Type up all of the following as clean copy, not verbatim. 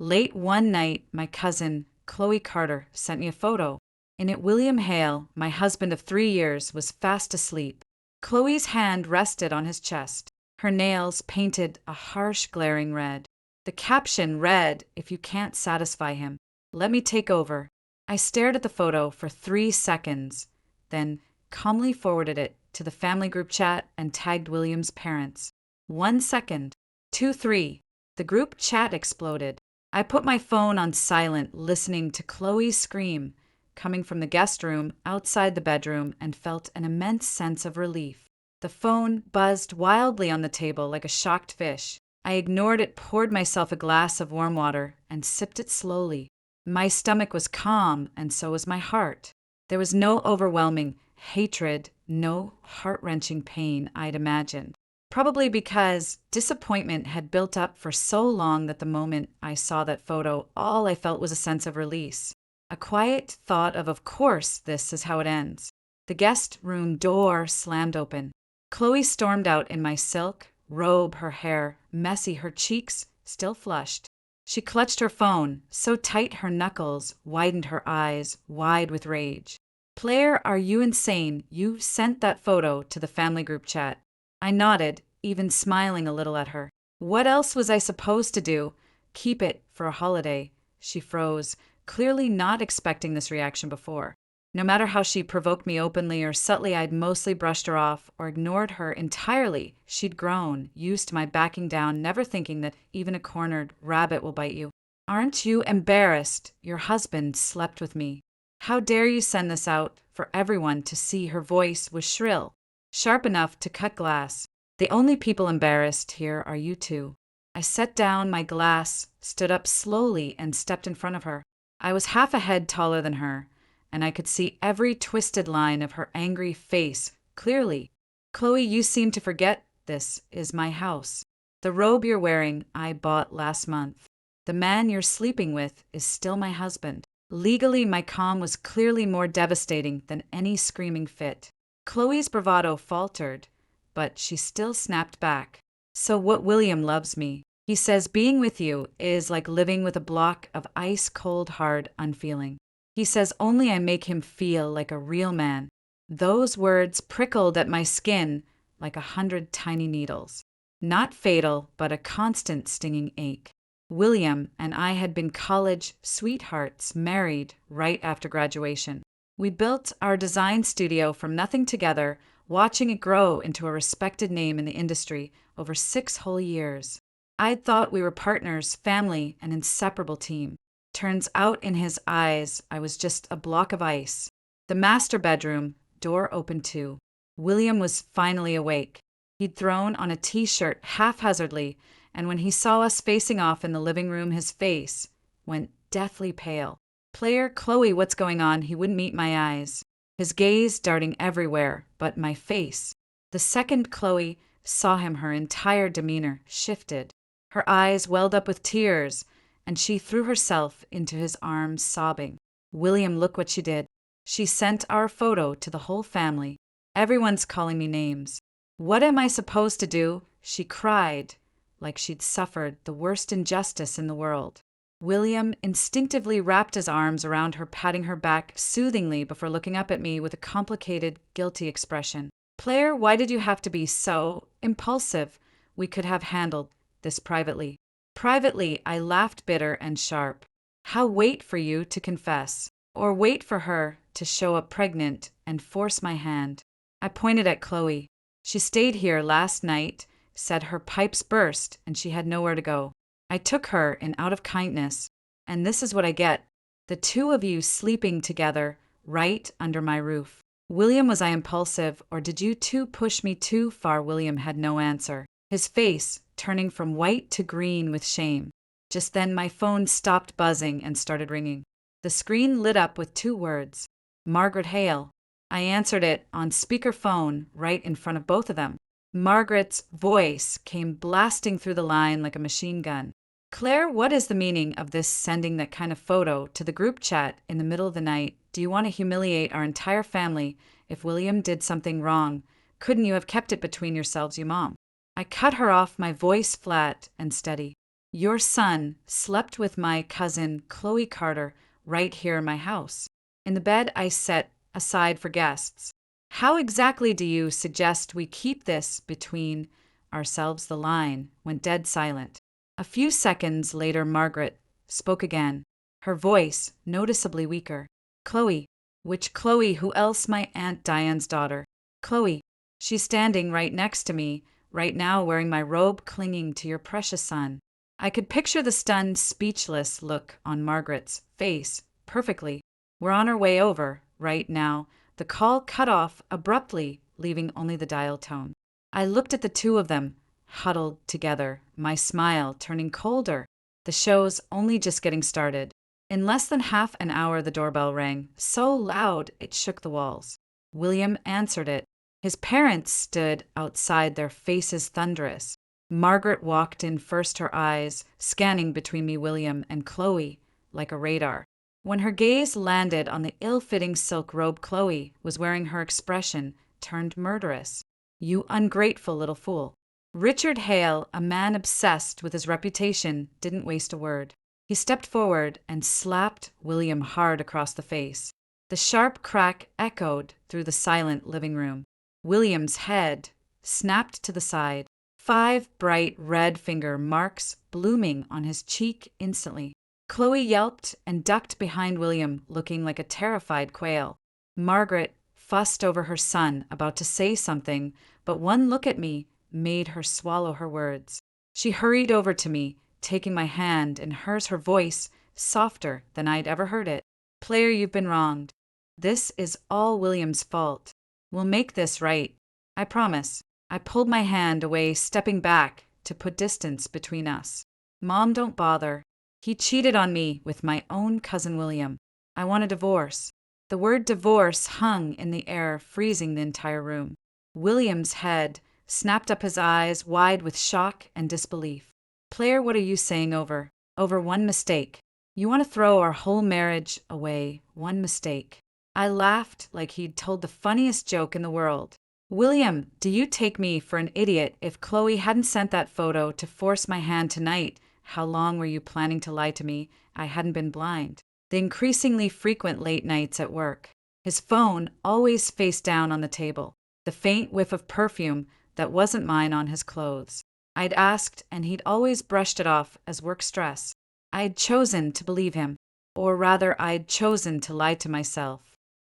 Late one night, my cousin, Chloe Carter, sent me a photo. In it, William Hale, my husband of 3 years, was fast asleep. Chloe's hand rested on his chest. Her nails painted a harsh, glaring red. The caption read, "If you can't satisfy him, let me take over." I stared at the photo for 3 seconds, then calmly forwarded it to the family group chat and tagged William's parents. 1 second. 2, 3. The group chat exploded. I put my phone on silent, listening to Chloe's scream coming from the guest room outside the bedroom, and felt an immense sense of relief. The phone buzzed wildly on the table like a shocked fish. I ignored it, poured myself a glass of warm water, and sipped it slowly. My stomach was calm, and so was my heart. There was no overwhelming hatred, no heart-wrenching pain I'd imagined. Probably because disappointment had built up for so long that the moment I saw that photo, all I felt was a sense of release. A quiet thought of course, this is how it ends. The guest room door slammed open. Chloe stormed out in my silk robe, her hair messy, her cheeks still flushed. She clutched her phone, so tight her knuckles widened, her eyes wide with rage. "Player, are you insane? You sent that photo to the family group chat." I nodded, even smiling a little at her. "What else was I supposed to do? Keep it for a holiday." She froze, clearly not expecting this reaction before. No matter how she provoked me openly or subtly, I'd mostly brushed her off or ignored her entirely. She'd grown, used to my backing down, never thinking that even a cornered rabbit will bite you. "Aren't you embarrassed? Your husband slept with me. How dare you send this out for everyone to see?" Her voice was shrill, sharp enough to cut glass. "The only people embarrassed here are you two." I set down my glass, stood up slowly, and stepped in front of her. I was half a head taller than her, and I could see every twisted line of her angry face clearly. "Chloe, you seem to forget this is my house. The robe you're wearing I bought last month. The man you're sleeping with is still my husband." Legally, my calm was clearly more devastating than any screaming fit. Chloe's bravado faltered, but she still snapped back. "So what? William loves me. He says being with you is like living with a block of ice-cold, hard unfeeling. He says only I make him feel like a real man." Those words prickled at my skin like 100 tiny needles. Not fatal, but a constant stinging ache. William and I had been college sweethearts, married right after graduation. We built our design studio from nothing together, watching it grow into a respected name in the industry over 6 whole years. I'd thought we were partners, family, an inseparable team. Turns out in his eyes, I was just a block of ice. The master bedroom door opened too. William was finally awake. He'd thrown on a t-shirt haphazardly, and when he saw us facing off in the living room, his face went deathly pale. "Player, Chloe, what's going on?" He wouldn't meet my eyes, his gaze darting everywhere but my face. The second Chloe saw him, her entire demeanor shifted. Her eyes welled up with tears, and she threw herself into his arms, sobbing. "William, look what she did. She sent our photo to the whole family. Everyone's calling me names. What am I supposed to do?" She cried like she'd suffered the worst injustice in the world. William instinctively wrapped his arms around her, patting her back soothingly before looking up at me with a complicated, guilty expression. "Player, why did you have to be so impulsive? We could have handled this privately." Privately, I laughed bitter and sharp. How wait for you to confess? Or wait for her to show up pregnant and force my hand? I pointed at Chloe. "She stayed here last night, said her pipes burst and she had nowhere to go. I took her in out of kindness, and this is what I get. The two of you sleeping together right under my roof." "William, was I impulsive, or did you two push me too far?" William had no answer, his face turning from white to green with shame. Just then my phone stopped buzzing and started ringing. The screen lit up with 2 words, "Margaret Hale." I answered it on speakerphone right in front of both of them. Margaret's voice came blasting through the line like a machine gun. "Claire, what is the meaning of this sending that kind of photo to the group chat in the middle of the night? Do you want to humiliate our entire family? If William did something wrong, couldn't you have kept it between yourselves, you mom?" I cut her off, my voice flat and steady. Your son slept with my cousin Chloe Carter right here in my house, in the bed I set aside for guests. How exactly do you suggest we keep this between ourselves? The line went dead silent. A few seconds later, Margaret spoke again, her voice noticeably weaker. Chloe. Which Chloe? Who else? My Aunt Diane's daughter. Chloe. She's standing right next to me, right now, wearing my robe, clinging to your precious son. I could picture the stunned, speechless look on Margaret's face perfectly. We're on our way over, right now. The call cut off abruptly, leaving only the dial tone. I looked at the two of them, huddled together, my smile turning colder. The show's only just getting started. In less than half an hour, the doorbell rang, so loud it shook the walls. William answered it. His parents stood outside, their faces thunderous. Margaret walked in first, her eyes scanning between me, William, and Chloe like a radar. When her gaze landed on the ill-fitting silk robe Chloe was wearing, her expression turned murderous. You ungrateful little fool. Richard Hale, a man obsessed with his reputation, didn't waste a word. He stepped forward and slapped William hard across the face. The sharp crack echoed through the silent living room. William's head snapped to the side, 5 bright red finger marks blooming on his cheek instantly. Chloe yelped and ducked behind William, looking like a terrified quail. Margaret fussed over her son, about to say something, but one look at me made her swallow her words. She hurried over to me, taking my hand in hers, her voice softer than I'd ever heard it. Player, you've been wronged. This is all William's fault. We'll make this right. I promise. I pulled my hand away, stepping back to put distance between us. Mom, don't bother. He cheated on me with my own cousin William. I want a divorce. The word divorce hung in the air, freezing the entire room. William's head snapped up, his eyes wide with shock and disbelief. Player, what are you saying? Over one mistake. You want to throw our whole marriage away, one mistake. I laughed like he'd told the funniest joke in the world. William, do you take me for an idiot? If Chloe hadn't sent that photo to force my hand tonight, how long were you planning to lie to me? I hadn't been blind. The increasingly frequent late nights at work. His phone always face down on the table. The faint whiff of perfume that wasn't mine on his clothes. I'd asked, and he'd always brushed it off as work stress. I'd chosen to believe him, or rather, I'd chosen to lie to myself.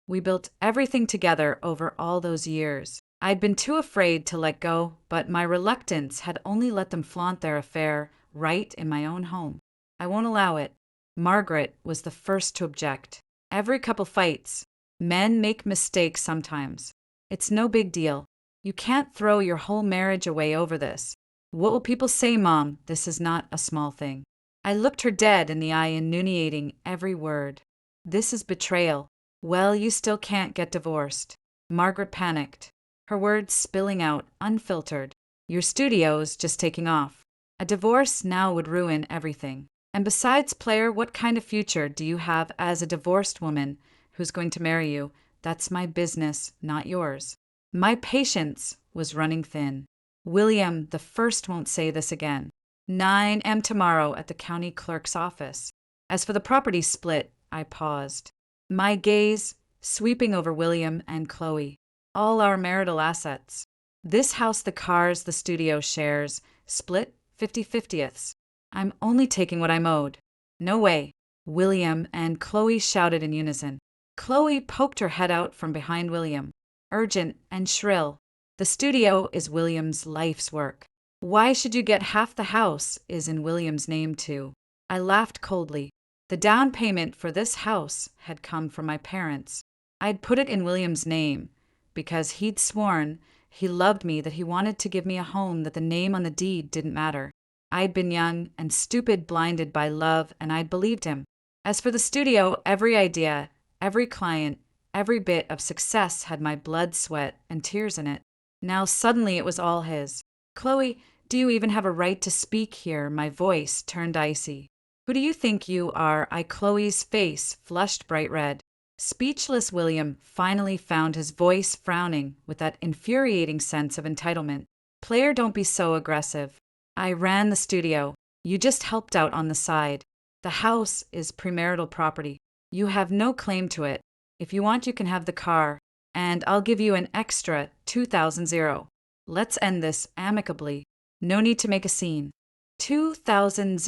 We built everything together over all those years. I'd been too afraid to let go, but my reluctance had only let them flaunt their affair right in my own home. I won't allow it. Margaret was the first to object. Every couple fights. Men make mistakes sometimes. It's no big deal. You can't throw your whole marriage away over this. What will people say, Mom? This is not a small thing. I looked her dead in the eye, enunciating every word. This is betrayal. Well, you still can't get divorced. Margaret panicked, her words spilling out, unfiltered. Your studio's just taking off. A divorce now would ruin everything. And besides, player, what kind of future do you have as a divorced woman who's going to marry you? That's my business, not yours. My patience was running thin. William, the first, won't say this again. 9 a.m. tomorrow at the county clerk's office. As for the property split, I paused, my gaze sweeping over William and Chloe. All our marital assets. This house, the cars, the studio shares, split 50/50ths. I'm only taking what I'm owed. No way. William and Chloe shouted in unison. Chloe poked her head out from behind William, urgent and shrill. The studio is William's life's work. Why should you get half the house? Is in William's name too. I laughed coldly. The down payment for this house had come from my parents. I'd put it in William's name because he'd sworn he loved me, that he wanted to give me a home, that the name on the deed didn't matter. I'd been young and stupid, blinded by love, and I'd believed him. As for the studio, every idea, every client, every bit of success had my blood, sweat, and tears in it. Now suddenly it was all his. Chloe, do you even have a right to speak here? My voice turned icy. Who do you think you are? Chloe's face flushed bright red. Speechless, William finally found his voice, frowning with that infuriating sense of entitlement. Player, don't be so aggressive. I ran the studio. You just helped out on the side. The house is premarital property. You have no claim to it. If you want, you can have the car, and I'll give you an extra 2,000. Let's end this amicably. No need to make a scene. 2,000,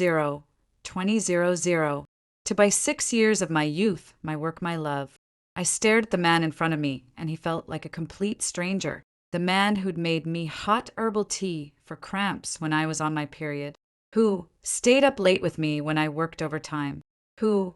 20,000, to buy 6 years of my youth, my work, my love. I stared at the man in front of me, and he felt like a complete stranger. The man who'd made me hot herbal tea for cramps when I was on my period. Who stayed up late with me when I worked overtime. Who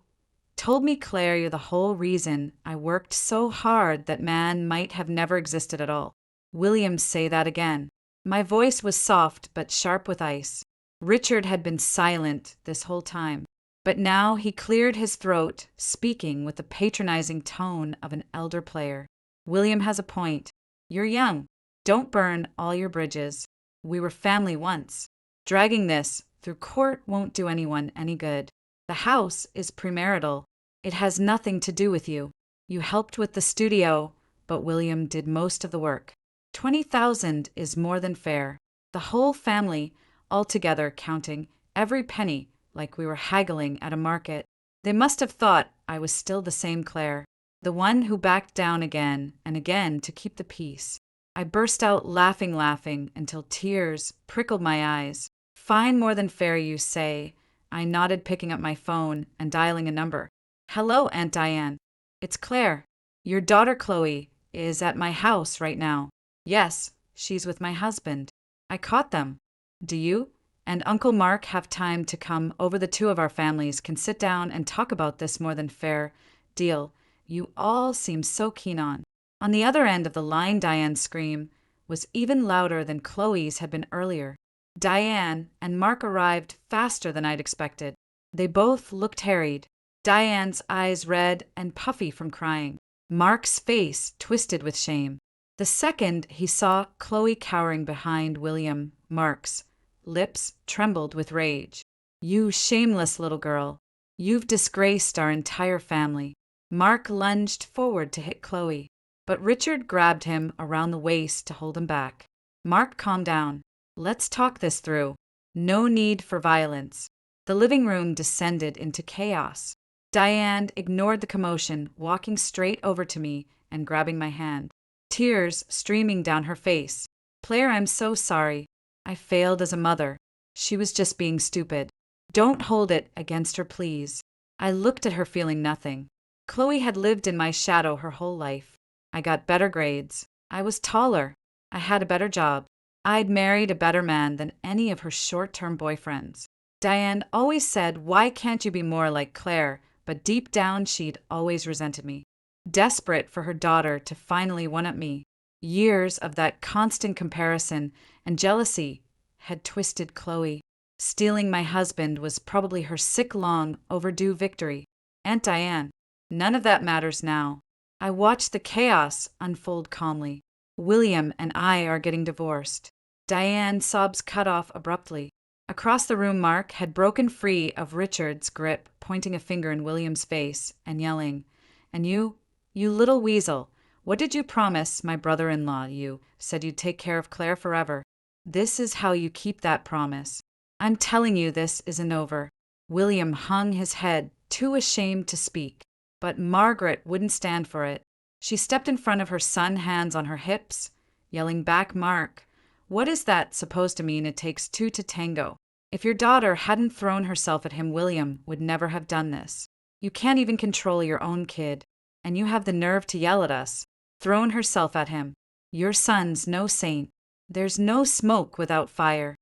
told me, Claire, you're the whole reason I worked so hard that man might have never existed at all. William, say that again. My voice was soft but sharp with ice. Richard had been silent this whole time, but now he cleared his throat, speaking with the patronizing tone of an elder player. William has a point. You're young. Don't burn all your bridges. We were family once. Dragging this through court won't do anyone any good. The house is premarital. It has nothing to do with you. You helped with the studio, but William did most of the work. 20,000 is more than fair. The whole family, altogether counting every penny like we were haggling at a market. They must have thought I was still the same Claire, the one who backed down again and again to keep the peace. I burst out laughing until tears prickled my eyes. Fine, more than fair, you say. I nodded, picking up my phone and dialing a number. Hello, Aunt Diane. It's Claire. Your daughter Chloe is at my house right now. Yes, she's with my husband. I caught them. Do you and Uncle Mark have time to come over? The two of our families can sit down and talk about this more than fair deal you all seem so keen on. On the other end of the line, Diane's scream was even louder than Chloe's had been earlier. Diane and Mark arrived faster than I'd expected. They both looked harried, Diane's eyes red and puffy from crying, Mark's face twisted with shame. The second he saw Chloe cowering behind William, Mark's lips trembled with rage. You shameless little girl. You've disgraced our entire family. Mark lunged forward to hit Chloe, but Richard grabbed him around the waist to hold him back. Mark, calm down. Let's talk this through. No need for violence. The living room descended into chaos. Diane ignored the commotion, walking straight over to me and grabbing my hand, tears streaming down her face. Claire, I'm so sorry. I failed as a mother. She was just being stupid. Don't hold it against her, please. I looked at her, feeling nothing. Chloe had lived in my shadow her whole life. I got better grades. I was taller. I had a better job. I'd married a better man than any of her short-term boyfriends. Diane always said, why can't you be more like Claire? But deep down, she'd always resented me. Desperate for her daughter to finally one-up me. Years of that constant comparison and jealousy had twisted Chloe. Stealing my husband was probably her sick, long overdue victory. Aunt Diane, none of that matters now. I watched the chaos unfold calmly. William and I are getting divorced. Diane's sobs cut off abruptly. Across the room, Mark had broken free of Richard's grip, pointing a finger in William's face and yelling, And you little weasel, what did you promise my brother-in-law? You said you'd take care of Claire forever. This is how you keep that promise. I'm telling you, this isn't over. William hung his head, too ashamed to speak. But Margaret wouldn't stand for it. She stepped in front of her son, hands on her hips, yelling back, Mark, what is that supposed to mean? It takes two to tango. If your daughter hadn't thrown herself at him, William would never have done this. You can't even control your own kid, and you have the nerve to yell at us. Thrown herself at him. Your son's no saint. There's no smoke without fire.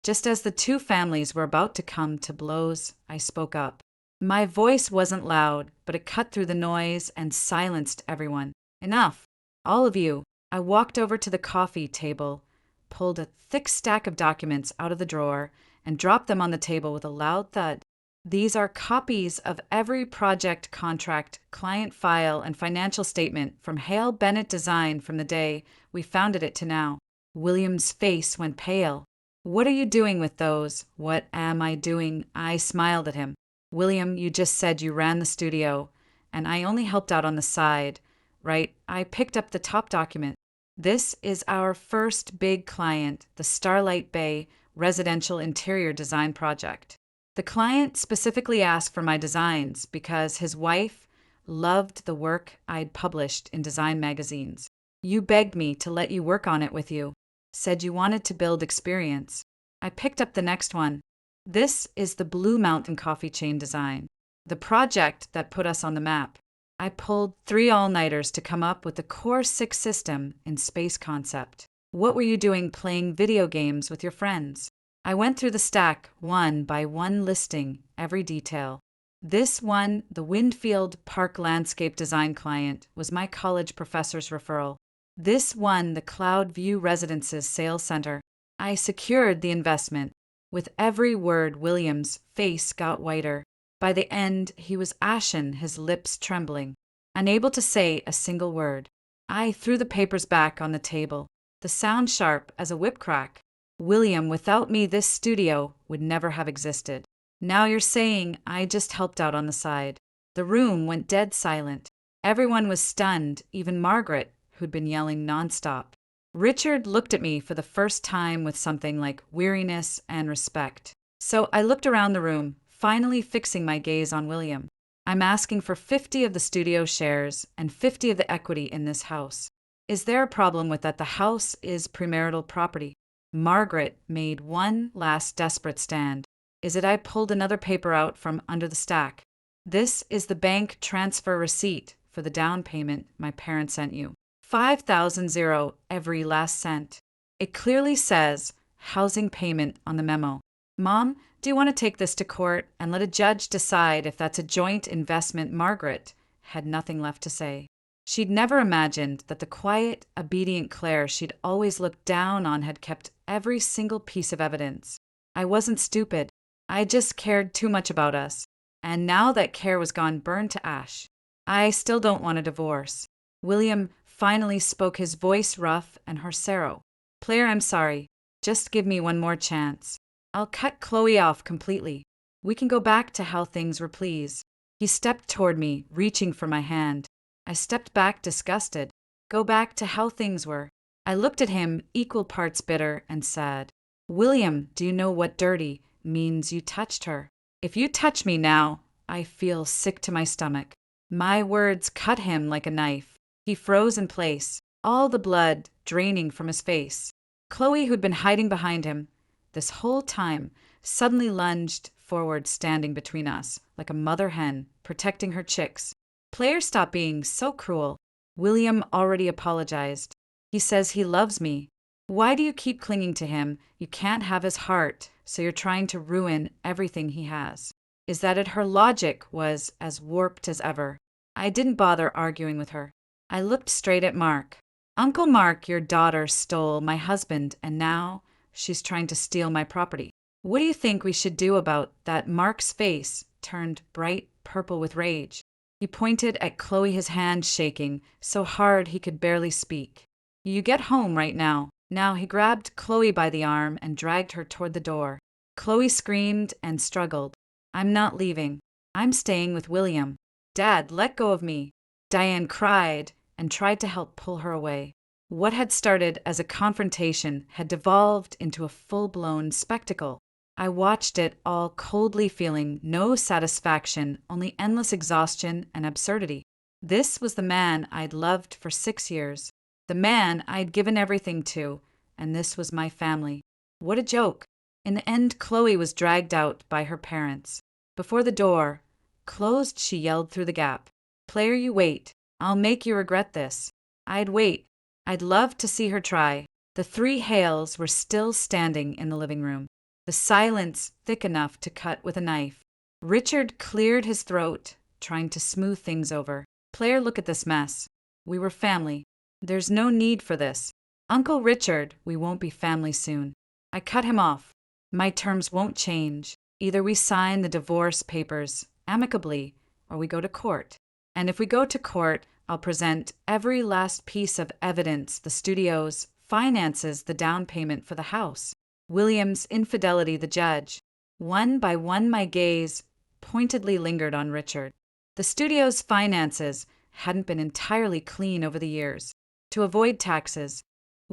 Just as the two families were about to come to blows, I spoke up. My voice wasn't loud, but it cut through the noise and silenced everyone. Enough. All of you. I walked over to the coffee table, pulled a thick stack of documents out of the drawer, and dropped them on the table with a loud thud. These are copies of every project, contract, client file, and financial statement from Hale Bennett Design from the day we founded it to now. William's face went pale. What are you doing with those? What am I doing? I smiled at him. William, you just said you ran the studio, and I only helped out on the side, right? I picked up the top document. This is our first big client, the Starlight Bay residential interior design project. The client specifically asked for my designs because his wife loved the work I'd published in design magazines. You begged me to let you work on it with you, said you wanted to build experience. I picked up the next one. This is the Blue Mountain coffee chain design, the project that put us on the map. I pulled 3 all-nighters to come up with the Core 6 system in space concept. What were you doing playing video games with your friends? I went through the stack one by one, listing every detail. This one, the Windfield Park landscape design client, was my college professor's referral. This one, the Cloud View Residences sales center. I secured the investment. With every word, William's face got whiter. By the end, he was ashen, his lips trembling, unable to say a single word. I threw the papers back on the table, the sound sharp as a whip crack. William, without me, this studio would never have existed. Now you're saying I just helped out on the side. The room went dead silent. Everyone was stunned, even Margaret, who'd been yelling nonstop. Richard looked at me for the first time with something like weariness and respect. So I looked around the room, finally fixing my gaze on William. I'm asking for 50 of the studio shares and 50 of the equity in this house. Is there a problem with that? The house is premarital property. Margaret made one last desperate stand. Is it I pulled another paper out from under the stack? This is the bank transfer receipt for the down payment my parents sent you. 5,000 every last cent. It clearly says housing payment on the memo. Mom, do you want to take this to court and let a judge decide if that's a joint investment? Margaret had nothing left to say. She'd never imagined that the quiet, obedient Claire she'd always looked down on had kept every single piece of evidence. I wasn't stupid. I just cared too much about us. And now that care was gone, burned to ash. I still don't want a divorce. William finally spoke, his voice rough and horsero. Claire, I'm sorry. Just give me one more chance. I'll cut Chloe off completely. We can go back to how things were, please. He stepped toward me, reaching for my hand. I stepped back, disgusted. Go back to how things were. I looked at him, equal parts bitter and sad. William, do you know what dirty means? You touched her. If you touch me now, I feel sick to my stomach. My words cut him like a knife. He froze in place, all the blood draining from his face. Chloe, who'd been hiding behind him this whole time, suddenly lunged forward, standing between us, like a mother hen protecting her chicks. Claire, stop being so cruel. William already apologized. He says he loves me. Why do you keep clinging to him? You can't have his heart, so you're trying to ruin everything he has. Is that it? Her logic was as warped as ever. I didn't bother arguing with her. I looked straight at Mark. Uncle Mark, your daughter stole my husband, and now she's trying to steal my property. What do you think we should do about that? Mark's face turned bright purple with rage. He pointed at Chloe, his hand shaking so hard he could barely speak. You get home right now. Now he grabbed Chloe by the arm and dragged her toward the door. Chloe screamed and struggled. I'm not leaving. I'm staying with William. Dad, let go of me. Diane cried and tried to help pull her away. What had started as a confrontation had devolved into a full-blown spectacle. I watched it all coldly, feeling no satisfaction, only endless exhaustion and absurdity. This was the man I'd loved for 6 years, the man I'd given everything to, and this was my family. What a joke. In the end, Chloe was dragged out by her parents. Before the door closed, she yelled through the gap, Claire, you wait. I'll make you regret this. I'd wait. I'd love to see her try. The 3 Hales were still standing in the living room, the silence thick enough to cut with a knife. Richard cleared his throat, trying to smooth things over. Claire, look at this mess. We were family. There's no need for this. Uncle Richard, we won't be family soon. I cut him off. My terms won't change. Either we sign the divorce papers amicably, or we go to court. And if we go to court, I'll present every last piece of evidence the studio's finances, the down payment for the house, William's infidelity, the judge. One by one, my gaze pointedly lingered on Richard. The studio's finances hadn't been entirely clean over the years. To avoid taxes,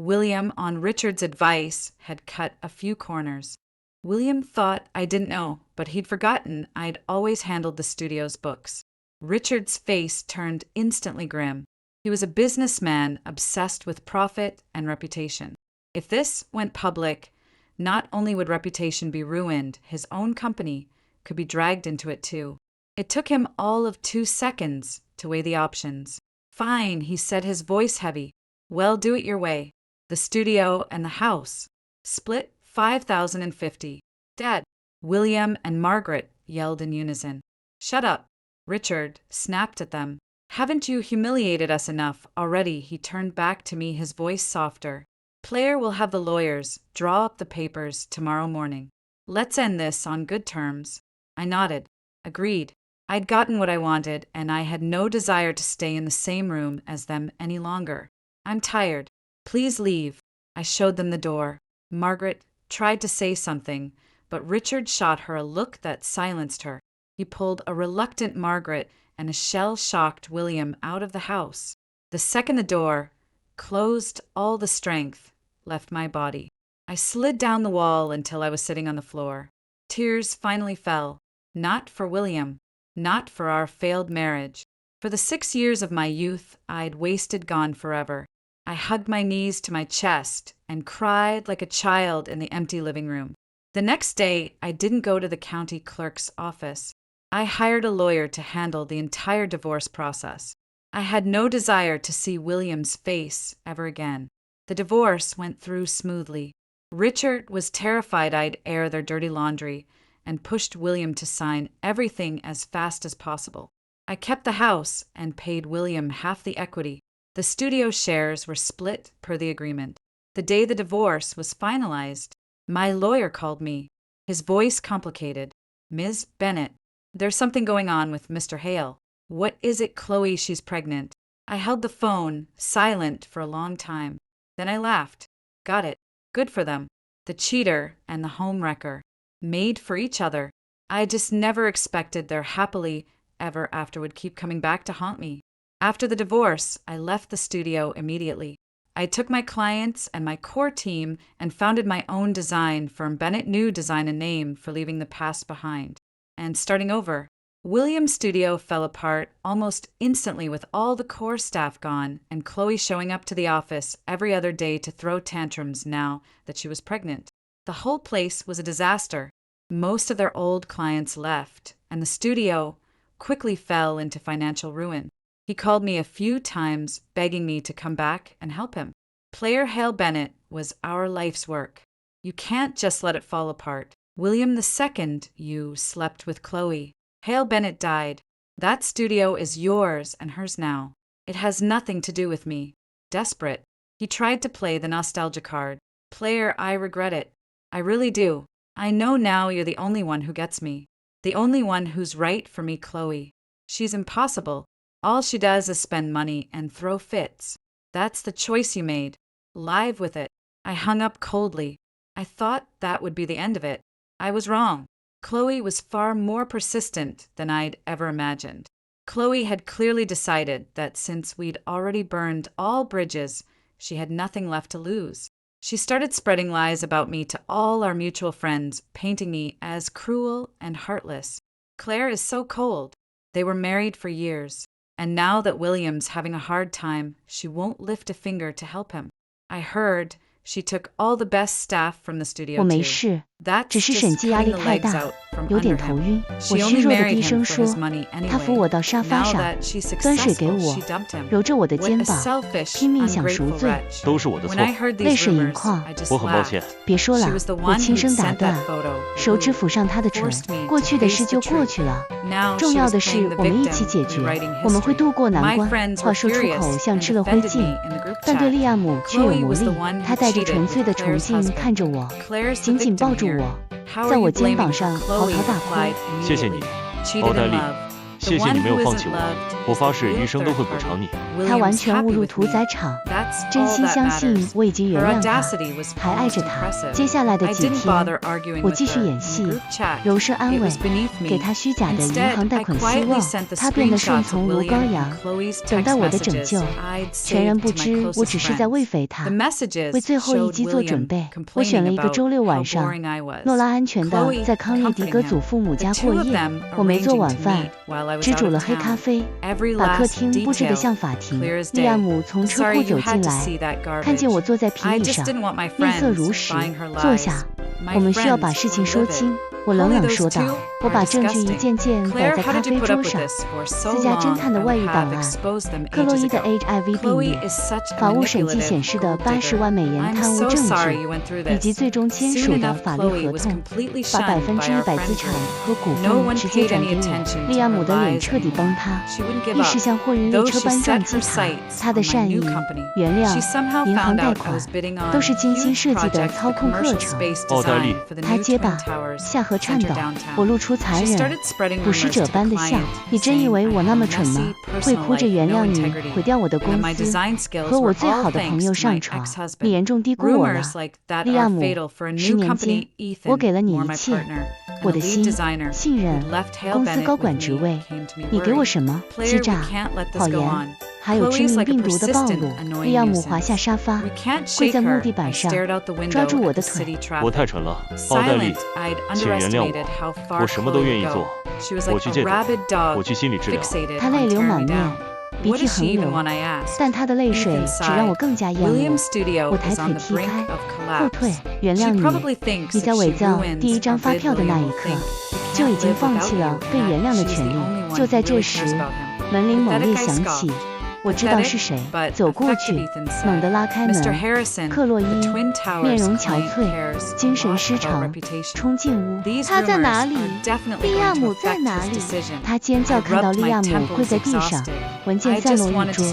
William, on Richard's advice, had cut a few corners. William thought I didn't know, but he'd forgotten I'd always handled the studio's books. Richard's face turned instantly grim. He was a businessman obsessed with profit and reputation. If this went public, not only would reputation be ruined, his own company could be dragged into it too. It took him all of 2 seconds to weigh the options. Fine, he said, his voice heavy. Well, do it your way. The studio and the house. Split $5,050. Dad. William and Margaret yelled in unison. Shut up. Richard snapped at them. Haven't you humiliated us enough already? He turned back to me, his voice softer. Player will have the lawyers draw up the papers tomorrow morning. Let's end this on good terms. I nodded. Agreed. I'd gotten what I wanted, and I had no desire to stay in the same room as them any longer. I'm tired. Please leave. I showed them the door. Margaret tried to say something, but Richard shot her a look that silenced her. He pulled a reluctant Margaret and a shell-shocked William out of the house. The second the door closed, all the strength left my body. I slid down the wall until I was sitting on the floor. Tears finally fell. Not for William, not for our failed marriage. For the 6 years of my youth I'd wasted gone forever. I hugged my knees to my chest and cried like a child in the empty living room. The next day, I didn't go to the county clerk's office. I hired a lawyer to handle the entire divorce process. I had no desire to see William's face ever again. The divorce went through smoothly. Richard was terrified I'd air their dirty laundry and pushed William to sign everything as fast as possible. I kept the house and paid William half the equity. The studio shares were split per the agreement. The day the divorce was finalized, my lawyer called me, his voice complicated. Ms. Bennett, there's something going on with Mr. Hale. What is it, Chloe? She's pregnant. I held the phone, silent for a long time. Then I laughed. Got it. Good for them. The cheater and the homewrecker. Made for each other. I just never expected their happily ever after would keep coming back to haunt me. After the divorce, I left the studio immediately. I took my clients and my core team and founded my own design firm. Bennett knew design and name for leaving the past behind and starting over. William's studio fell apart almost instantly with all the core staff gone and Chloe showing up to the office every other day to throw tantrums now that she was pregnant. The whole place was a disaster. Most of their old clients left, and the studio quickly fell into financial ruin. He called me a few times, begging me to come back and help him. Player Hale Bennett was our life's work. You can't just let it fall apart. William II, you slept with Chloe. Hale Bennett died. That studio is yours and hers now. It has nothing to do with me. Desperate, he tried to play the nostalgia card. Player, I regret it. I really do. I know now you're the only one who gets me. The only one who's right for me, Chloe. She's impossible. All she does is spend money and throw fits. That's the choice you made. Live with it. I hung up coldly. I thought that would be the end of it. I was wrong. Chloe was far more persistent than I'd ever imagined. Chloe had clearly decided that since we'd already burned all bridges, she had nothing left to lose. She started spreading lies about me to all our mutual friends, painting me as cruel and heartless. Claire is so cold. They were married for years. And now that William's having a hard time, she won't lift a finger to help him. I heard she took all the best staff from the studio 我没 too. 事， That's 只是 just 审计压力 cutting the 太 legs 大 out，from 有点 under 头 him. 晕。 She 我虚 only 弱的 married 低 him 声 for 说 his money， 他扶我到沙发 anyway. Now 上， that she's 端水给 successful, 我 she dumped him. 揉着我的 What 肩 a 膀， selfish, 拼命想赎 ungrateful 罪。 wretch. 都是我的 When 错， I heard 泪 these 水盈 rumors, 眶 I just 我很抱歉 laughed. 别说 She 了， was the 我 one 轻 who'd 声打 sent 断 that，photo. 手指抚上他的唇 Forced me， 过 to 去的事 face 就 the 过 truth. 去了。 Now 重 she 要 was 的 playing 是， the 我们一 victim, 起解决， rewriting 我们会 history. 度过难 My 关。 friends 话 were 说出 furious 口像 and 吃了灰 defended 烬， me in the group 但对 chat. 利亚姆却有 Chloe 魔 was the 力。 one 她 who 带着 cheated 纯粹 with 的崇 Claire's 敬 husband. 看着我， Claire's the 紧紧 victim 抱住 here. 我， How 在 are 我 you 肩 blaming 膀 her? 上嚎 Chloe 啕大哭。 replied 谢谢你， immediately. Cheated 奥黛 in 丽， love. 谢谢你没有放弃我，我发誓余生都会补偿你。他完全误入屠宰场，真心相信我已经原谅他，还爱着他。接下来的几天，我继续演戏，柔声安慰，给他虚假的银行贷款希望，他变得顺从如羔羊，等待我的拯救。全然不知我只是在喂肥他，为最后一击做准备。我选了一个周六晚上，诺拉安全的在康利迪格祖父母家过夜。我没做晚饭，只煮了黑咖啡，把客厅布置得像法庭。利亚姆从车库走进来，看见我坐在皮椅上，面色如石。坐下，我们需要把事情说清。我冷冷说道。我把证据一件件摆在咖啡桌上，私家侦探的外遇档案，克洛伊的 HIV 病例，法务审计显示的80万美元贪污证据，以及最终签署的法律合同，把100%资产和股份直接转给我。利亚姆的脸彻底崩塌，意识像货运列车般撞击他。他的善意、原谅、银行贷款，都是精心设计的操控课程。奥黛丽，他结巴，下颌颤抖，我露出残忍、捕食者般的笑。你真以为我那么蠢吗？会哭着原谅你，毁掉我的公司，和我最好的朋友上床？你严重低估我了，利亚姆。10年间，我给了你一切，我的心、信任、公司高管职位。你给我什么？欺诈、谎言，还有致命病毒的暴露。利亚姆滑下沙发，跪在木地板上，抓住我的腿。我太蠢了，奥黛丽，请原谅我，我什么都愿意做。我去戒毒，我去心理治疗。他泪流满面，鼻涕横流，但他的泪水只让我更加厌恶。我抬腿踢开，后退，原谅你。你在伪造第一张发票的那一刻，就已经放弃了被原谅的权利。就在这时，门铃猛烈响起。我知道是谁，走过去，猛地拉开门。克洛伊面容憔悴，精神失常，冲进屋。他在哪里？利亚姆在哪里？他尖叫，看到利亚姆跪在地上，文件散落一桌，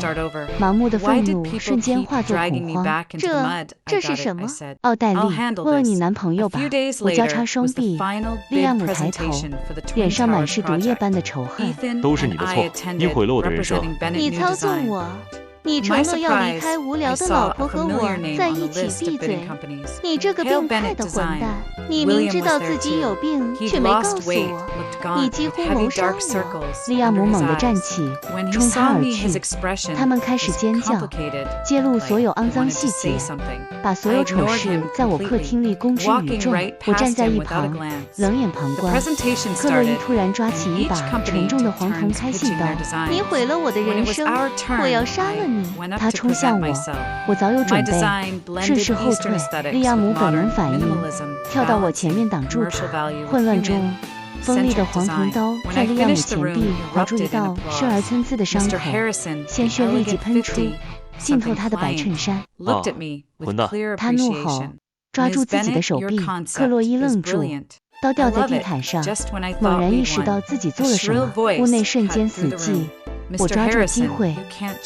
盲目的愤怒瞬间化作恐慌。这是什么？奥黛丽，问问你男朋友吧。我交叉双臂，利亚姆抬头，脸上满是毒液般的仇恨。都是你的错，你毁了我的人生。你操纵我，你承诺要离开无聊的老婆和我在一起闭嘴。你这个变态的混蛋，你明知道自己有病却没告诉我，你几乎谋杀我。利亚姆猛地站起，冲他而去。他们开始尖叫，揭露所有肮脏细节，把所有丑事在我客厅里公之于众。我站在一旁，冷眼旁观。克洛伊突然抓起一把沉重的黄铜开信刀。你毁了我的人生，我要杀了你。他冲向我，我早有准备，顺势后退。利亚姆本能反应，跳到我前面挡住他。混乱中，锋利的黄铜刀在利亚姆前臂划出一道生而参差的伤口，鲜血立即喷出，浸透他的白衬衫。混蛋！他怒吼，抓住自己的手臂。克洛伊愣住，刀掉在地毯上，猛然意识到自己做了什么，屋内瞬间死寂。我抓住机会，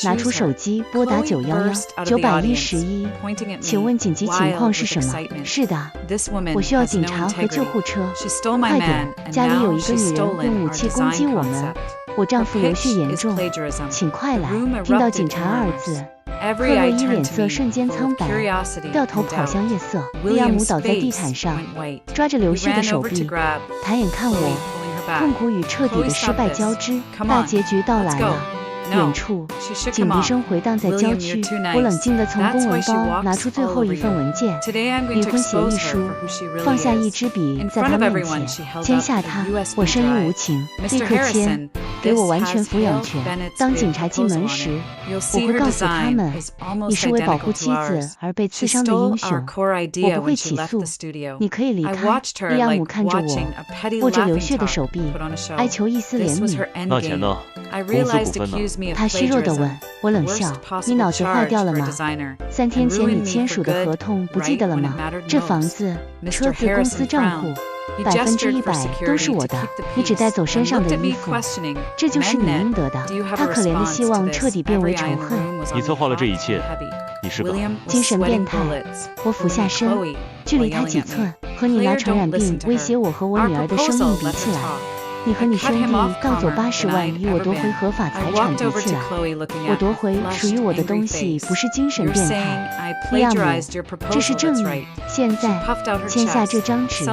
拿出手机拨打911，911，请问紧急情况是什么？是的，我需要警察和救护车，快点！家里有一个女人用武器攻击我们，我丈夫流血严重，请快来！听到警察二字，克洛伊脸色瞬间苍白，掉头跑向夜色。利亚姆倒在地毯上，抓着流血的手臂，抬眼看我。痛苦与彻底的失败交织，大结局到来了。远处，警笛声回荡在郊区。我冷静地从公文包拿出最后一份文件，离婚协议书，放下一支笔，在他面前签下它。我深意无情，立刻签，给我完全抚养权。当警察进门时，我会告诉他们，你是为保护妻子而被刺伤的英雄。我不会起诉，你可以离开。利亚姆看着我，握着流血的手臂，哀求一丝怜悯。那钱呢？公司股份呢？他虚弱地问。我冷笑，你脑子坏掉了吗？3天前你签署的合同不记得了吗？这房子、车子、公司账户，100%都是我的，你只带走身上的衣服，这就是你应得的。他可怜的希望彻底变为仇恨。你策划了这一切，你是个精神变态。我俯下身，距离他几寸，和你拿传染病威胁我和我女儿的生命比起来，你和你兄弟盗走80万，与我夺回合法财产比起来，我夺回属于我的东西不是精神变态。利亚姆，这是正义。现在签下这张纸，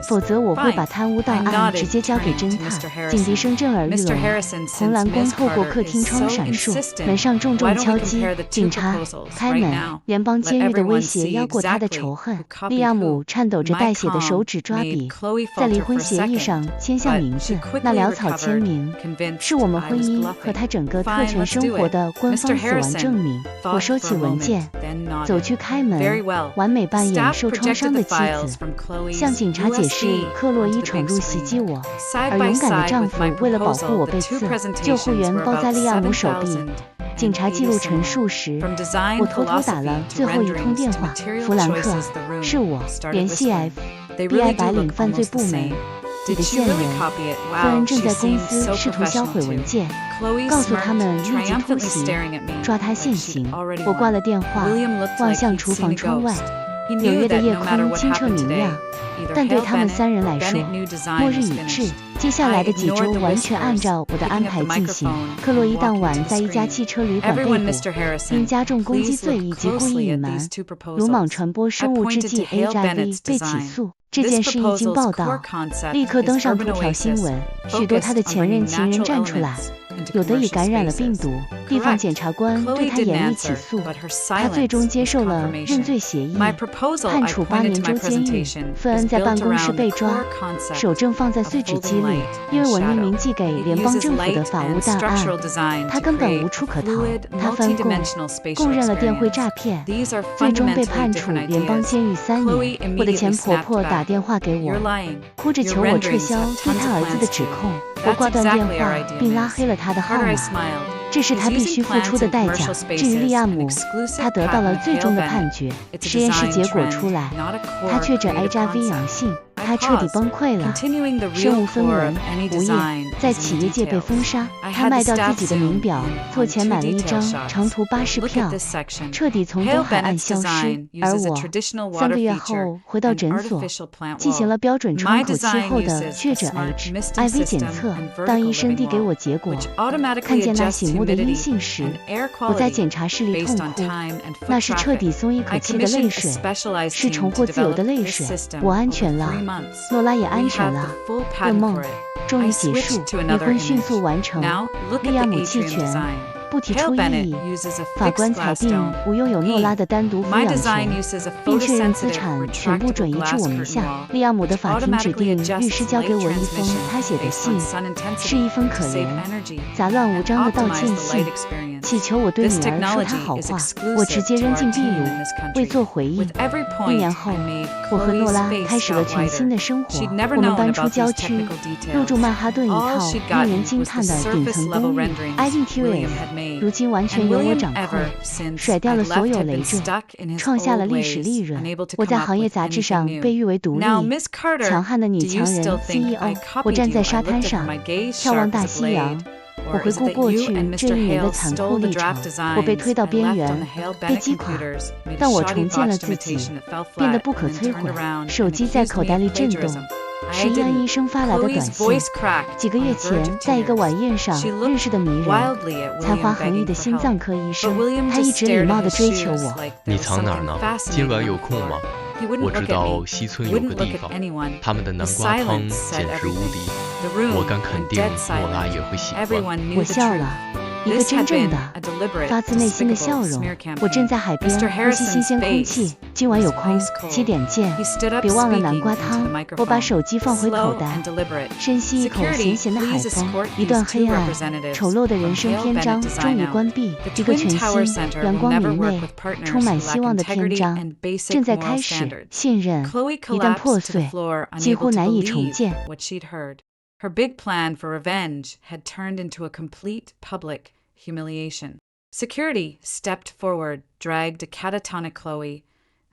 否则我会把贪污档案直接交给侦探。警笛声震耳欲聋，红蓝光透过客厅窗闪烁，门上重重敲击。警察，开门！联邦监狱的威胁压过他的仇恨。利亚姆颤抖着带血的手指抓笔，在离婚协议上签下名字。那潦草签名是我们婚姻和他整个特权生活的官方死亡证明。我收起文件，走去开门，完美扮演受创伤的妻子，向警察解释克洛伊闯入袭击我，而勇敢的丈夫为了保护我被刺，救护员包在利亚姆手臂。警察记录陈述时，我偷偷打了最后一通电话。弗兰克，是我，联系 FBI 白领犯罪部门。你的线人，夫人正在公司试图销毁文件，告诉他们立即突袭，抓他现行。我挂了电话，望向厨房窗外，纽约的夜空清澈明亮，但对他们3人来说，末日已至。接下来的几周完全按照我的安排进行。克洛伊当晚在一家汽车旅馆被捕，因加重攻击罪以及故意隐瞒、鲁莽传播生物制剂 HIV 被起诉。这件事一经报道，立刻登上头条新闻，许多他的前任情人站出来，有的已感染了病毒。地方检察官对他严厉起诉，他最终接受了认罪协议，判处8年州监狱。费恩在办公室被抓，手正放在碎纸机里，因为我匿名寄给联邦政府的法务档案，他根本无处可逃。他翻供认了电汇诈骗，最终被判处联邦监狱3年。我的前婆婆打电话给我，哭着求我撤销对她儿子的指控。我挂断电话，并拉黑了他的号码。这是他必须付出的代价。至于利亚姆，他得到了最终的判决。实验室结果出来，他确诊 HIV 阳性。他彻底崩溃了，身无分文，无业，在企业界被封杀。他卖掉自己的名表，凑钱买了一张长途巴士票，彻底从东海岸消失。而我3个月后回到诊所，进行了标准窗口期后的确诊 HIV 检测。当医生递给我结果，看见那醒目的阴性时，我在检查室里痛哭。那是彻底松一口气的泪水，是重获自由的泪水。我安全了。诺拉也安全了，噩梦终于结束，离婚迅速完成。利亚姆弃权，不提出异议。法官裁定无拥有诺拉的单独抚养权，并确认资产全部转移至我名下。利亚姆的法庭指定律师交给我一封他写的信，是一封可怜、杂乱无章的道歉信，祈求我对女儿说她好话。我直接扔进壁炉，未做回应。1年后，我和诺拉开始了全新的生活。我们搬出郊区，入住曼哈顿一套令人惊叹的顶层公寓 ，IDTUS 如今完全由我掌控，甩掉了所有累赘，创下了历史利润。我在行业杂志上被誉为独立、强悍的女强人 CEO。我站在沙滩上，眺望大西洋。我回顾过去这1年的残酷历程，我被推到边缘，被击垮，但我重建了自己，变得不可摧毁。手机在口袋里震动，是伊恩医生发来的短信。几个月前，在一个晚宴上认识的迷人、才华横溢的心脏科医生，他一直礼貌地追求我。你藏哪儿呢？今晚有空吗？我知道西村有个地方，他们的南瓜汤简直无敌，我敢肯定诺拉也会喜欢。我笑了，一个真正的、发自内心的笑容。我正在海边呼吸新鲜空气，今晚有空，起点见。别忘了南瓜汤。我把手机放回口袋，深吸一口咸咸的海风。一段黑暗、丑陋的人生篇章终于关闭，一个全新、阳光明媚、充满希望的篇章正在开始。信任一旦破碎，几乎难以重建。Her big plan for revenge had turned into a complete public humiliation. Security stepped forward, dragged a catatonic Chloe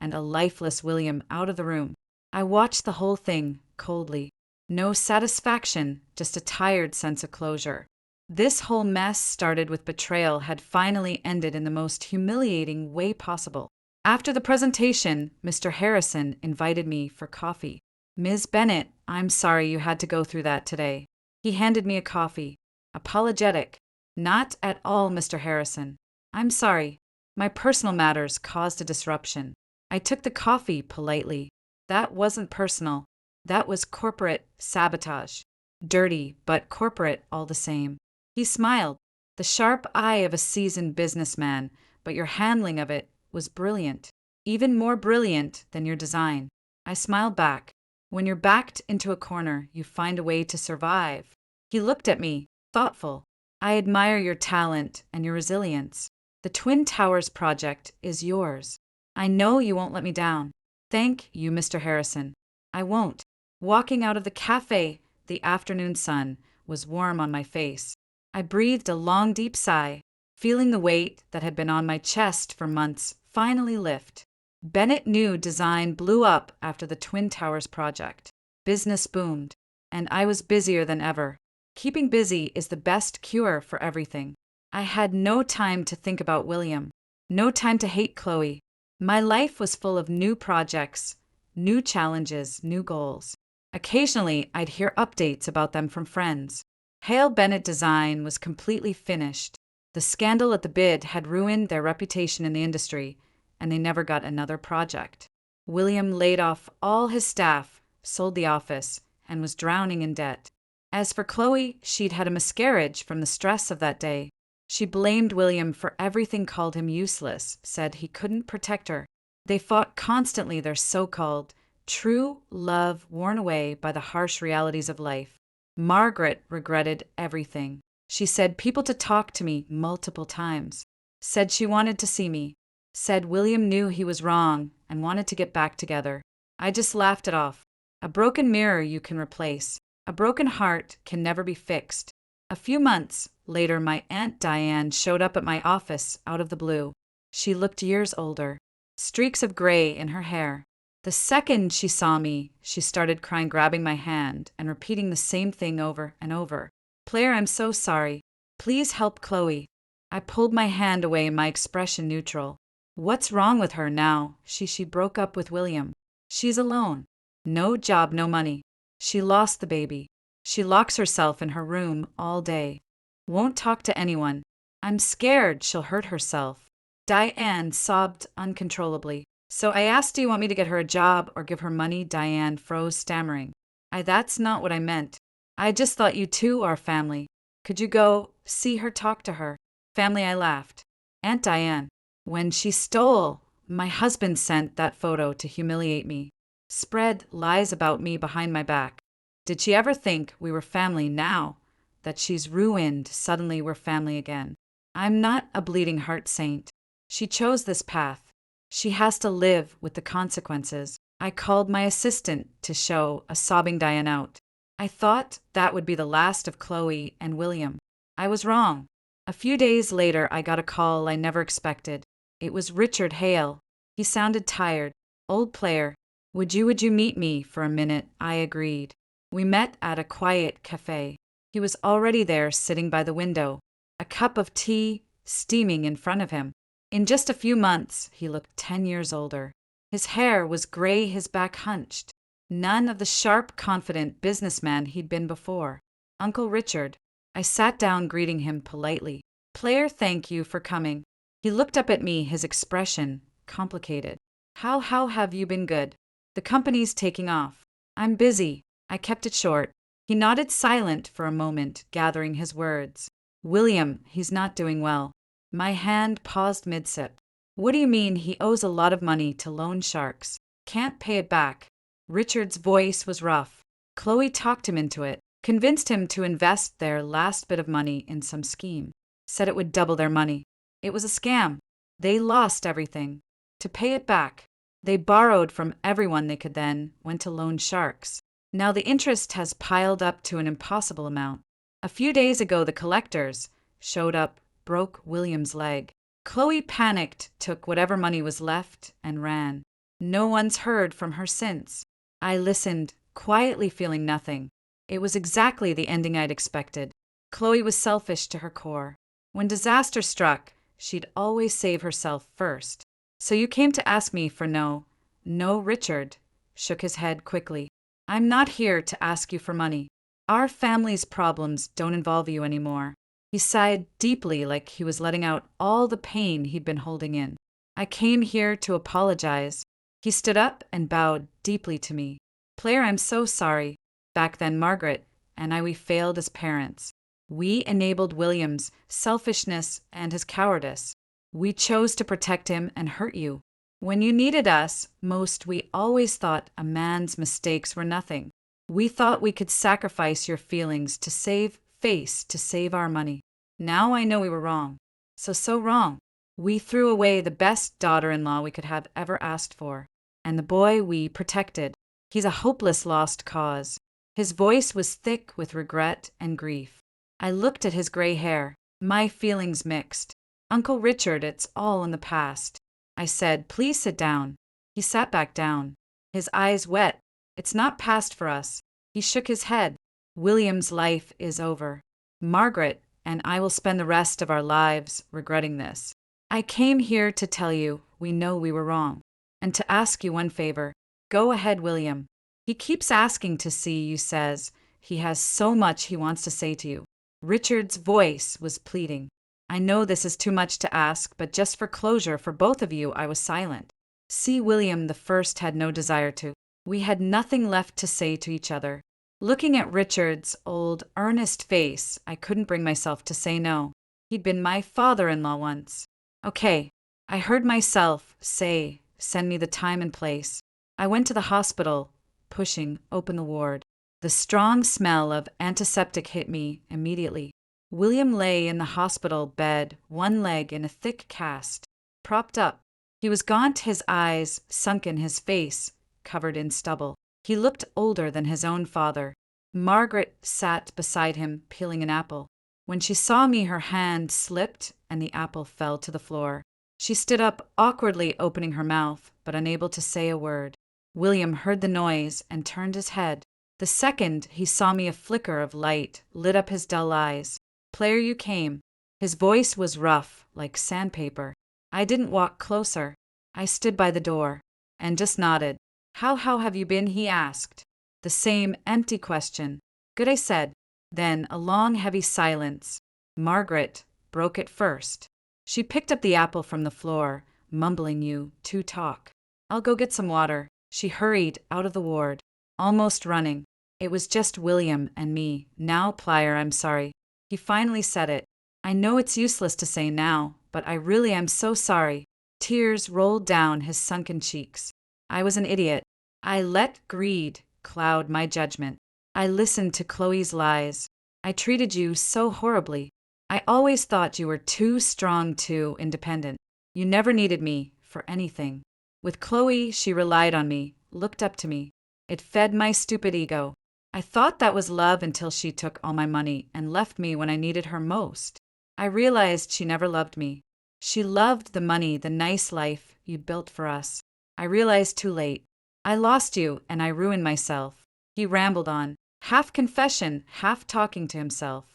and a lifeless William out of the room. I watched the whole thing coldly. No satisfaction, just a tired sense of closure. This whole mess started with betrayal had finally ended in the most humiliating way possible. After the presentation, Mr. Harrison invited me for coffee. Ms. Bennett, I'm sorry you had to go through that today. He handed me a coffee. Apologetic. Not at all, Mr. Harrison. I'm sorry. My personal matters caused a disruption. I took the coffee politely. That wasn't personal. That was corporate sabotage. Dirty, but corporate all the same. He smiled. The sharp eye of a seasoned businessman, but your handling of it was brilliant. Even more brilliant than your design. I smiled back. When you're backed into a corner, you find a way to survive. He looked at me, thoughtful. I admire your talent and your resilience. The Twin Towers project is yours. I know you won't let me down. Thank you, Mr. Harrison. I won't. Walking out of the cafe, the afternoon sun was warm on my face. I breathed a long, deep sigh, feeling the weight that had been on my chest for months finally lift. Bennett New Design blew up after the Twin Towers project. Business boomed, and I was busier than ever. Keeping busy is the best cure for everything. I had no time to think about William, no time to hate Chloe. My life was full of new projects, new challenges, new goals. Occasionally, I'd hear updates about them from friends. Hale Bennett Design was completely finished. The scandal at the bid had ruined their reputation in the industry, and they never got another project. William laid off all his staff, sold the office, and was drowning in debt. As for Chloe, she'd had a miscarriage from the stress of that day. She blamed William for everything, called him useless, said he couldn't protect her. They fought constantly, their so-called true love worn away by the harsh realities of life. Margaret regretted everything. She said people to talk to me multiple times. Said she wanted to see me. Said William knew he was wrong and wanted to get back together. I just laughed it off. A broken mirror you can replace. A broken heart can never be fixed. A few months later, my Aunt Diane showed up at my office out of the blue. She looked years older, streaks of gray in her hair. The second she saw me, she started crying, grabbing my hand and repeating the same thing over and over. Claire, I'm so sorry. Please help Chloe. I pulled my hand away, my expression neutral. What's wrong with her now? She broke up with William. She's alone. No job, no money. She lost the baby. She locks herself in her room all day. Won't talk to anyone. I'm scared she'll hurt herself. Diane sobbed uncontrollably. So I asked, do you want me to get her a job or give her money? Diane froze, stammering. That's not what I meant. I just thought you two are family. Could you go see her, talk to her? Family, I laughed. Aunt Diane. When she stole, my husband sent that photo to humiliate me. Spread lies about me behind my back. Did she ever think we were family now? That she's ruined, suddenly we're family again. I'm not a bleeding heart saint. She chose this path. She has to live with the consequences. I called my assistant to show a sobbing Diane out. I thought that would be the last of Chloe and William. I was wrong. A few days later, I got a call I never expected. It was Richard Hale. He sounded tired. Old player. Would you meet me for a minute? I agreed. We met at a quiet cafe. He was already there, sitting by the window, a cup of tea steaming in front of him. In just a few months, he looked 10 years older. His hair was gray, his back hunched. None of the sharp, confident businessman he'd been before. Uncle Richard. I sat down, greeting him politely. Player, thank you for coming. He looked up at me, his expression complicated. How have you been? Good. The company's taking off. I'm busy. I kept it short. He nodded, silent for a moment, gathering his words. William, he's not doing well. My hand paused mid-sip. What do you mean? He owes a lot of money to loan sharks. Can't pay it back. Richard's voice was rough. Chloe talked him into it, convinced him to invest their last bit of money in some scheme. Said it would double their money. It was a scam. They lost everything. To pay it back, they borrowed from everyone they could, then went to loan sharks. Now the interest has piled up to an impossible amount. A few days ago, the collectors showed up, broke William's leg. Chloe panicked, took whatever money was left, and ran. No one's heard from her since. I listened, quietly feeling nothing. It was exactly the ending I'd expected. Chloe was selfish to her core. When disaster struck, she'd always save herself first. So you came to ask me for no, Richard shook his head quickly. I'm not here to ask you for money. Our family's problems don't involve you anymore." He sighed deeply, like he was letting out all the pain he'd been holding in. "I came here to apologize." He stood up and bowed deeply to me. "Player, I'm so sorry. Back then, Margaret and we failed as parents. We enabled William's selfishness and his cowardice. We chose to protect him and hurt you. When you needed us most, we always thought a man's mistakes were nothing. We thought we could sacrifice your feelings to save face, to save our money. Now I know we were wrong. So wrong. We threw away the best daughter-in-law we could have ever asked for. And the boy we protected, he's a hopeless lost cause." His voice was thick with regret and grief. I looked at his gray hair, my feelings mixed. "Uncle Richard, it's all in the past." I said, "Please sit down." He sat back down, his eyes wet. "It's not past for us." He shook his head. "William's life is over. Margaret and I will spend the rest of our lives regretting this. I came here to tell you we know we were wrong, and to ask you one favor. Go ahead, William. He keeps asking to see you, says he has so much he wants to say to you." Richard's voice was pleading. "I know this is too much to ask, but just for closure for both of you, I was silent." See, William the first had no desire to. We had nothing left to say to each other. Looking at Richard's old, earnest face, I couldn't bring myself to say no. He'd been my father-in-law once. "Okay." I heard myself say, "Send me the time and place." I went to the hospital, pushing open the ward. The strong smell of antiseptic hit me immediately. William lay in the hospital bed, one leg in a thick cast, propped up. He was gaunt, his eyes sunken, his face covered in stubble. He looked older than his own father. Margaret sat beside him, peeling an apple. When she saw me, her hand slipped and the apple fell to the floor. She stood up, awkwardly opening her mouth, but unable to say a word. William heard the noise and turned his head. The second he saw me, a flicker of light lit up his dull eyes. "Player, you came." His voice was rough, like sandpaper. I didn't walk closer. I stood by the door and just nodded. How have you been?" he asked. The same empty question. "Good," I said. Then a long, heavy silence. Margaret broke it first. She picked up the apple from the floor, mumbling, "You two talk. I'll go get some water." She hurried out of the ward, almost running. It was just William and me. "Now, Plier, I'm sorry." He finally said it. "I know it's useless to say now, but I really am so sorry." Tears rolled down his sunken cheeks. I was an idiot. I let greed cloud my judgment. I listened to Chloe's lies. I treated you so horribly. I always thought you were too strong, too independent. You never needed me for anything. With Chloe, she relied on me, looked up to me. It fed my stupid ego. I thought that was love until she took all my money and left me when I needed her most. I realized she never loved me. She loved the money, the nice life you built for us. I realized too late. I lost you and I ruined myself." He rambled on, half confession, half talking to himself.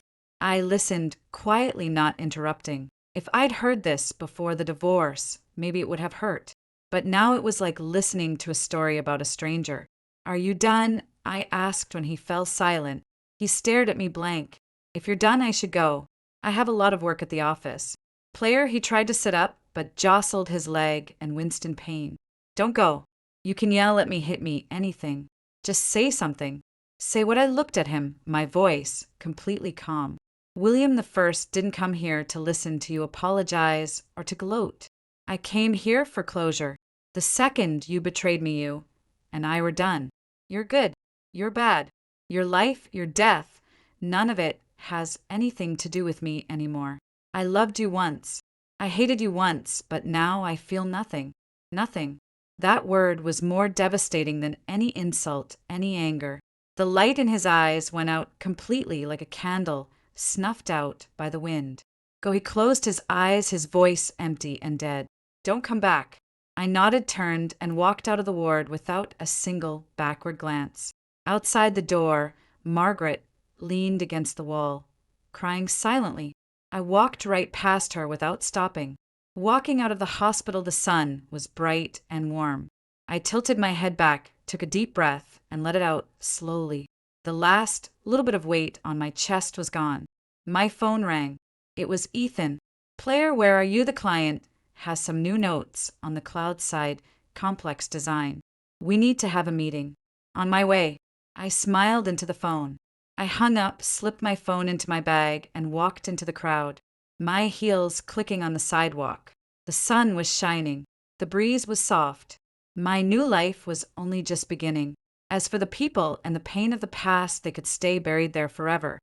I listened, quietly, not interrupting. If I'd heard this before the divorce, maybe it would have hurt. But now it was like listening to a story about a stranger. "Are you done?" I asked when he fell silent. He stared at me blank. "If you're done, I should go. I have a lot of work at the office." Player, he tried to sit up, but jostled his leg and winced in pain. "Don't go. You can yell at me, hit me, anything. Just say something." Say what? I looked at him, my voice completely calm. "William the First didn't come here to listen to you apologize or to gloat. I came here for closure. The second you betrayed me, you and I were done. You're good. You're bad. Your life, your death, none of it has anything to do with me anymore. I loved you once. I hated you once, but now I feel nothing. Nothing." That word was more devastating than any insult, any anger. The light in his eyes went out completely, like a candle snuffed out by the wind. Go. He closed his eyes, his voice empty and dead. "Don't come back." I nodded, turned, and walked out of the ward without a single backward glance. Outside the door, Margaret leaned against the wall, crying silently. I walked right past her without stopping. Walking out of the hospital, the sun was bright and warm. I tilted my head back, took a deep breath, and let it out slowly. The last little bit of weight on my chest was gone. My phone rang. It was Ethan. Player, where are you? The client has some new notes on the cloud side complex design. We need to have a meeting. On my way. I smiled into the phone. I hung up, slipped my phone into my bag, and walked into the crowd. My heels clicking on the sidewalk. The sun was shining. The breeze was soft. My new life was only just beginning. As for the people and the pain of the past, they could stay buried there forever.